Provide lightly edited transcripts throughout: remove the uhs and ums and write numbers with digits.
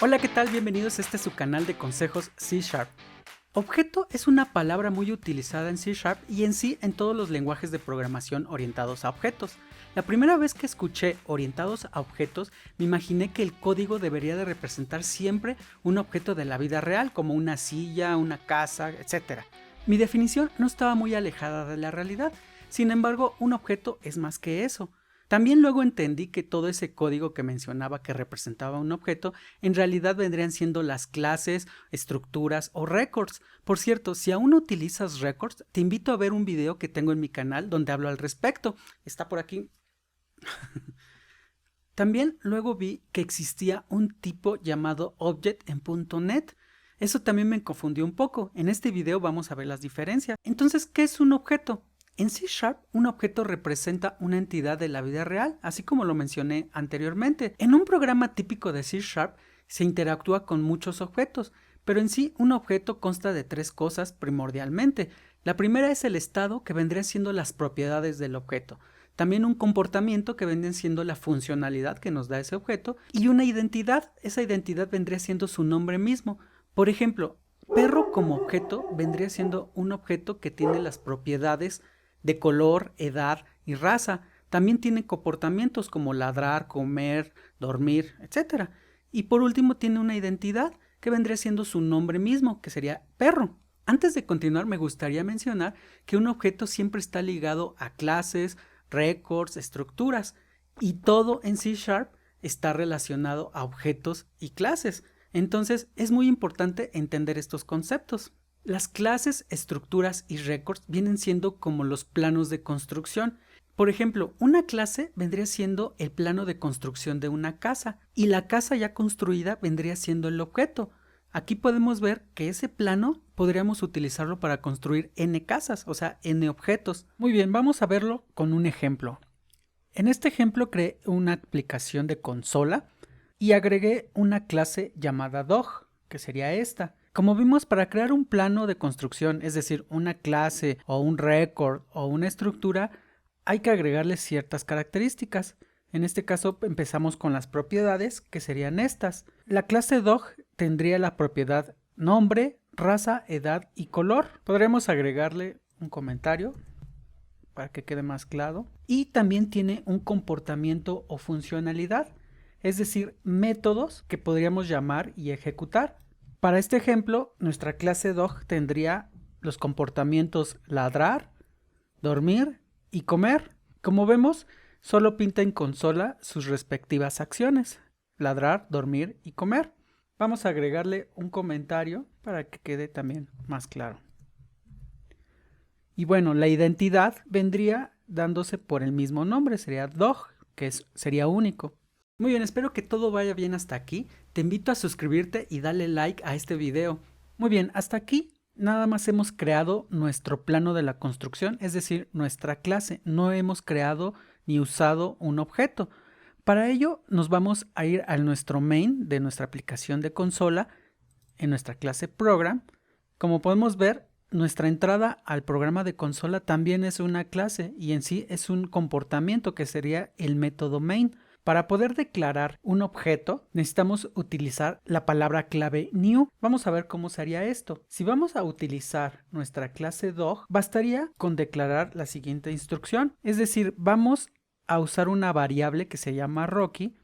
Hola, ¿qué tal? Bienvenidos a su canal de consejos C#. Objeto es una palabra muy utilizada en C# y en sí en todos los lenguajes de programación orientados a objetos. La primera vez que escuché orientados a objetos, me imaginé que el código debería de representar siempre un objeto de la vida real, como una silla, una casa, etc. Mi definición no estaba muy alejada de la realidad, sin embargo, un objeto es más que eso. También luego entendí que todo ese código que mencionaba que representaba un objeto, en realidad vendrían siendo las clases, estructuras o records. Por cierto, si aún no utilizas records, te invito a ver un video que tengo en mi canal donde hablo al respecto. Está por aquí. También luego vi que existía un tipo llamado Object en .NET. Eso también me confundió un poco. En este video vamos a ver las diferencias. Entonces, ¿qué es un objeto? En C#, un objeto representa una entidad de la vida real, así como lo mencioné anteriormente. En un programa típico de C# se interactúa con muchos objetos, pero en sí un objeto consta de tres cosas primordialmente. La primera es el estado, que vendría siendo las propiedades del objeto. También un comportamiento, que vendría siendo la funcionalidad que nos da ese objeto, y una identidad. Esa identidad vendría siendo su nombre mismo. Por ejemplo, perro como objeto vendría siendo un objeto que tiene las propiedades de color, edad y raza. También tiene comportamientos como ladrar, comer, dormir, etc. Y por último tiene una identidad, que vendría siendo su nombre mismo, que sería perro. Antes de continuar, me gustaría mencionar que un objeto siempre está ligado a clases, records, estructuras, y todo en C# está relacionado a objetos y clases. Entonces es muy importante entender estos conceptos. Las clases, estructuras y records vienen siendo como los planos de construcción. Por ejemplo, una clase vendría siendo el plano de construcción de una casa, y la casa ya construida vendría siendo el objeto. Aquí podemos ver que ese plano podríamos utilizarlo para construir n casas, o sea, n objetos. Muy bien, vamos a verlo con un ejemplo. En este ejemplo creé una aplicación de consola y agregué una clase llamada dog, que sería esta. Como vimos, para crear un plano de construcción, es decir, una clase o un record o una estructura, hay que agregarle ciertas características. En este caso empezamos con las propiedades, que serían estas. La clase dog tendría la propiedad nombre, raza, edad y color. Podremos agregarle un comentario para que quede más claro. Y también tiene un comportamiento o funcionalidad, es decir, métodos que podríamos llamar y ejecutar. Para este ejemplo, nuestra clase dog tendría los comportamientos ladrar, dormir y comer. Como vemos, solo pinta en consola sus respectivas acciones: ladrar, dormir y comer. Vamos a agregarle un comentario para que quede también más claro. Y bueno, la identidad vendría dándose por el mismo nombre, sería dog, que sería único. Muy bien, espero que todo vaya bien hasta aquí. Te invito a suscribirte y darle like a este video. Muy bien, hasta aquí nada más hemos creado nuestro plano de la construcción, es decir, nuestra clase. No hemos creado ni usado un objeto. Para ello nos vamos a ir a nuestro main de nuestra aplicación de consola, en nuestra clase program. Como podemos ver, nuestra entrada al programa de consola también es una clase y en sí es un comportamiento, que sería el método main. Para poder declarar un objeto necesitamos utilizar la palabra clave new. Vamos a ver cómo se haría esto. Si vamos a utilizar nuestra clase dog, bastaría con declarar la siguiente instrucción, es decir, vamos a usar una variable que se llama Rocky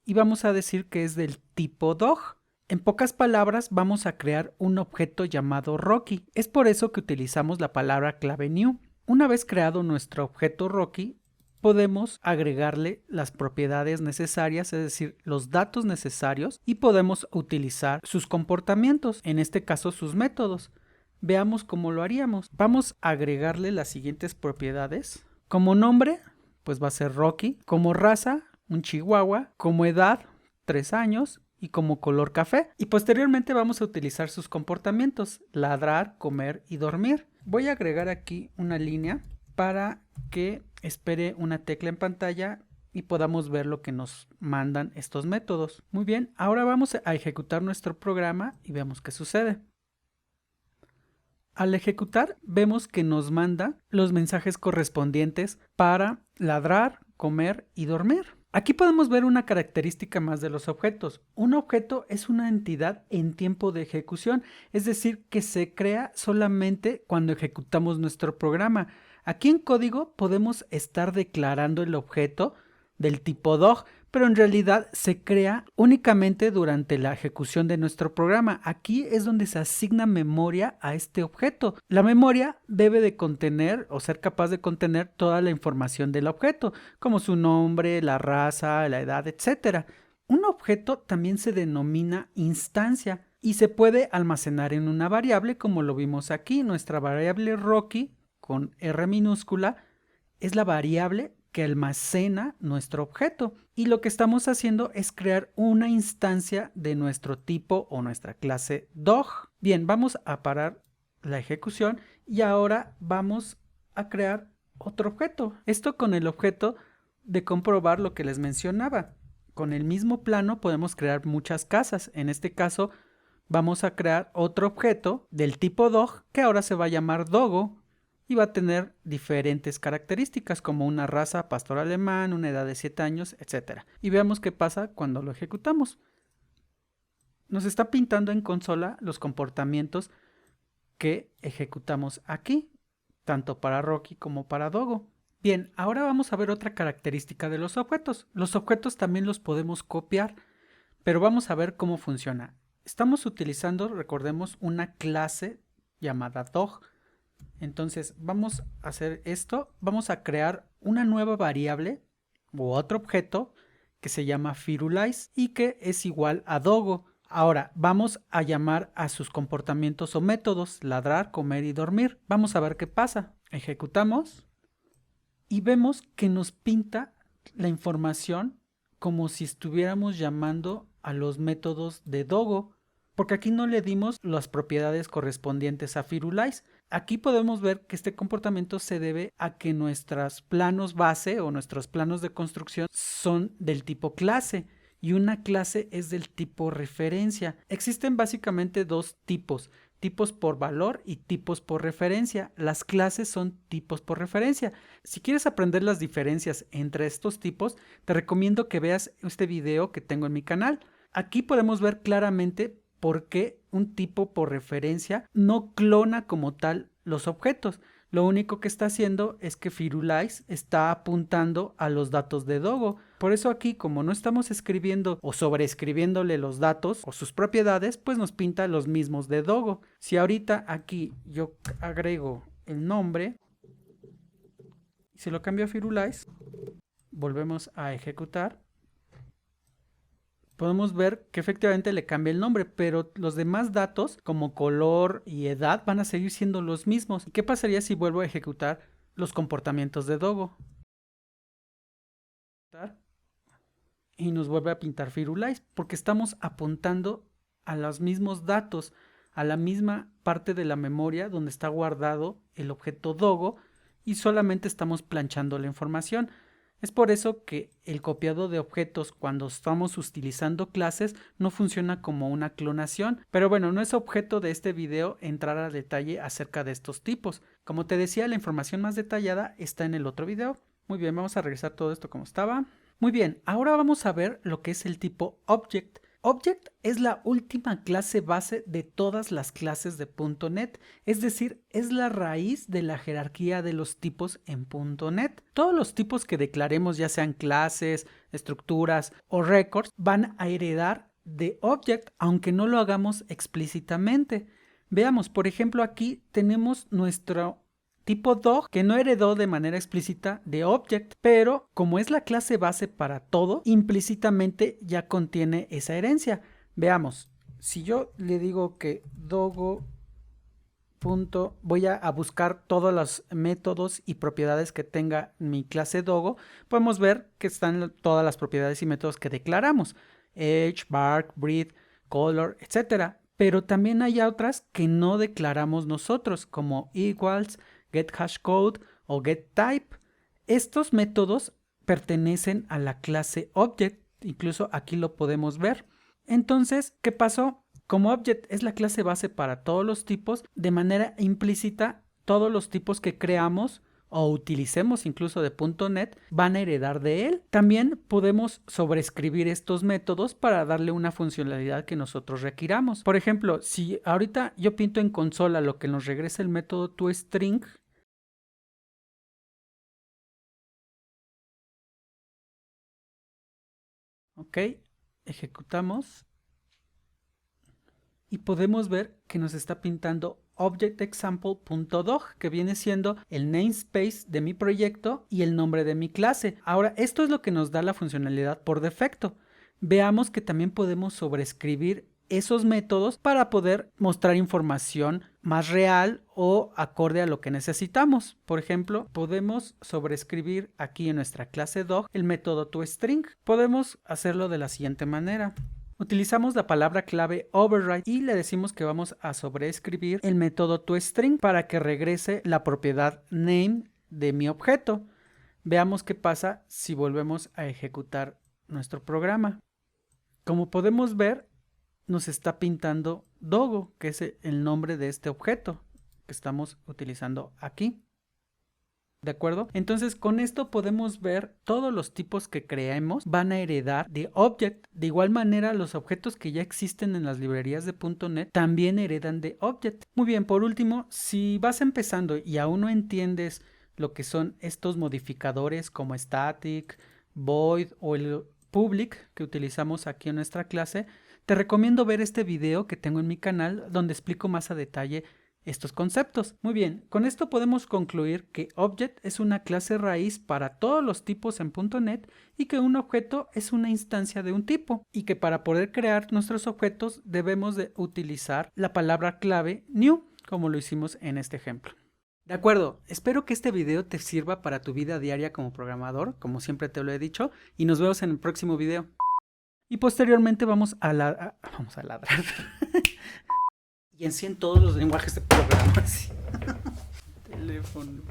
y vamos a decir que es del tipo dog. En pocas palabras, vamos a crear un objeto llamado Rocky. Es por eso que utilizamos la palabra clave new. Una vez creado nuestro objeto Rocky, podemos agregarle las propiedades necesarias, es decir, los datos necesarios, y podemos utilizar sus comportamientos, en este caso sus métodos. Veamos cómo lo haríamos. Vamos a agregarle las siguientes propiedades. Como nombre, pues va a ser Rocky. Como raza, un chihuahua. Como edad, 3 años. Y como color café. Y posteriormente vamos a utilizar sus comportamientos: ladrar, comer y dormir. Voy a agregar aquí una línea para que espere una tecla en pantalla y podamos ver lo que nos mandan estos métodos. Muy bien, ahora vamos a ejecutar nuestro programa y veamos qué sucede. Al ejecutar, vemos que nos manda los mensajes correspondientes para ladrar, comer y dormir. Aquí podemos ver una característica más de los objetos. Un objeto es una entidad en tiempo de ejecución, es decir, que se crea solamente cuando ejecutamos nuestro programa. Aquí en código podemos estar declarando el objeto del tipo dog, pero en realidad se crea únicamente durante la ejecución de nuestro programa. Aquí es donde se asigna memoria a este objeto. La memoria debe de contener o ser capaz de contener toda la información del objeto, como su nombre, la raza, la edad, etc. Un objeto también se denomina instancia y se puede almacenar en una variable, como lo vimos aquí. Nuestra variable Rocky con R minúscula es la variable que almacena nuestro objeto, y lo que estamos haciendo es crear una instancia de nuestro tipo o nuestra clase dog. Bien, vamos a parar la ejecución y ahora vamos a crear otro objeto. Esto con el objeto de comprobar lo que les mencionaba. Con el mismo plano podemos crear muchas casas. En este caso vamos a crear otro objeto del tipo dog que ahora se va a llamar dogo y va a tener diferentes características como una raza, pastor alemán, una edad de 7 años, etc. Y veamos qué pasa cuando lo ejecutamos. Nos está pintando en consola los comportamientos que ejecutamos aquí, tanto para Rocky como para Dogo. Bien, ahora vamos a ver otra característica de los objetos. Los objetos también los podemos copiar, pero vamos a ver cómo funciona. Estamos utilizando, recordemos, una clase llamada dog. Entonces vamos a hacer esto, vamos a crear una nueva variable u otro objeto que se llama Firulais y que es igual a Dogo. Ahora vamos a llamar a sus comportamientos o métodos, ladrar, comer y dormir. Vamos a ver qué pasa. Ejecutamos y vemos que nos pinta la información como si estuviéramos llamando a los métodos de Dogo, porque aquí no le dimos las propiedades correspondientes a Firulais. Aquí podemos ver que este comportamiento se debe a que nuestros planos base o nuestros planos de construcción son del tipo clase y una clase es del tipo referencia. Existen básicamente dos tipos, tipos por valor y tipos por referencia. Las clases son tipos por referencia. Si quieres aprender las diferencias entre estos tipos, te recomiendo que veas este video que tengo en mi canal. Aquí podemos ver claramente por qué un tipo por referencia no clona como tal los objetos. Lo único que está haciendo es que Firulais está apuntando a los datos de Dogo. Por eso aquí, como no estamos escribiendo o sobreescribiéndole los datos o sus propiedades, pues nos pinta los mismos de Dogo. Si ahorita aquí yo agrego el nombre y se lo cambio a Firulais, volvemos a ejecutar, podemos ver que efectivamente le cambia el nombre, pero los demás datos como color y edad van a seguir siendo los mismos. ¿Qué pasaría si vuelvo a ejecutar los comportamientos de Dogo? Y nos vuelve a pintar Firulais porque estamos apuntando a los mismos datos, a la misma parte de la memoria donde está guardado el objeto Dogo y solamente estamos planchando la información. Es por eso que el copiado de objetos cuando estamos utilizando clases no funciona como una clonación, pero bueno, no es objeto de este video entrar a detalle acerca de estos tipos. Como te decía, la información más detallada está en el otro video. Muy bien, vamos a regresar todo esto como estaba. Muy bien, ahora vamos a ver lo que es el tipo Object. Object es la última clase base de todas las clases de .NET, es decir, es la raíz de la jerarquía de los tipos en .NET. Todos los tipos que declaremos, ya sean clases, estructuras o records, van a heredar de Object, aunque no lo hagamos explícitamente. Veamos, por ejemplo, aquí tenemos nuestro tipo dog que no heredó de manera explícita de Object, pero como es la clase base para todo, implícitamente ya contiene esa herencia. Veamos, si yo le digo que Dogo voy a buscar todos los métodos y propiedades que tenga mi clase Dogo, podemos ver que están todas las propiedades y métodos que declaramos: age, bark, breed, color, etc. Pero también hay otras que no declaramos nosotros, como equals, getHashCode o getType. Estos métodos pertenecen a la clase Object, incluso aquí lo podemos ver. Entonces, ¿qué pasó? Como Object es la clase base para todos los tipos, de manera implícita todos los tipos que creamos o utilicemos incluso de .NET van a heredar de él. También podemos sobreescribir estos métodos para darle una funcionalidad que nosotros requiramos. Por ejemplo, si ahorita yo pinto en consola lo que nos regresa el método toString, ok, ejecutamos y podemos ver que nos está pintando objectExample.dog, que viene siendo el namespace de mi proyecto y el nombre de mi clase. Ahora, esto es lo que nos da la funcionalidad por defecto. Veamos que también podemos sobreescribir esos métodos para poder mostrar información más real o acorde a lo que necesitamos. Por ejemplo, podemos sobreescribir aquí en nuestra clase dog el método toString. Podemos hacerlo de la siguiente manera. Utilizamos la palabra clave override y le decimos que vamos a sobreescribir el método toString para que regrese la propiedad name de mi objeto. Veamos qué pasa si volvemos a ejecutar nuestro programa. Como podemos ver, nos está pintando Dogo, que es el nombre de este objeto que estamos utilizando aquí. ¿De acuerdo? Entonces con esto podemos ver todos los tipos que creemos van a heredar de Object. De igual manera, los objetos que ya existen en las librerías de .NET también heredan de Object. Muy bien, por último, si vas empezando y aún no entiendes lo que son estos modificadores como static, void o el public que utilizamos aquí en nuestra clase, te recomiendo ver este video que tengo en mi canal donde explico más a detalle estos conceptos. Muy bien, con esto podemos concluir que Object es una clase raíz para todos los tipos en .NET y que un objeto es una instancia de un tipo y que para poder crear nuestros objetos debemos de utilizar la palabra clave new, como lo hicimos en este ejemplo. De acuerdo, espero que este video te sirva para tu vida diaria como programador, como siempre te lo he dicho, y nos vemos en el próximo video. Y posteriormente vamos a ladrar. Y en sí en todos los lenguajes de programación. Teléfono.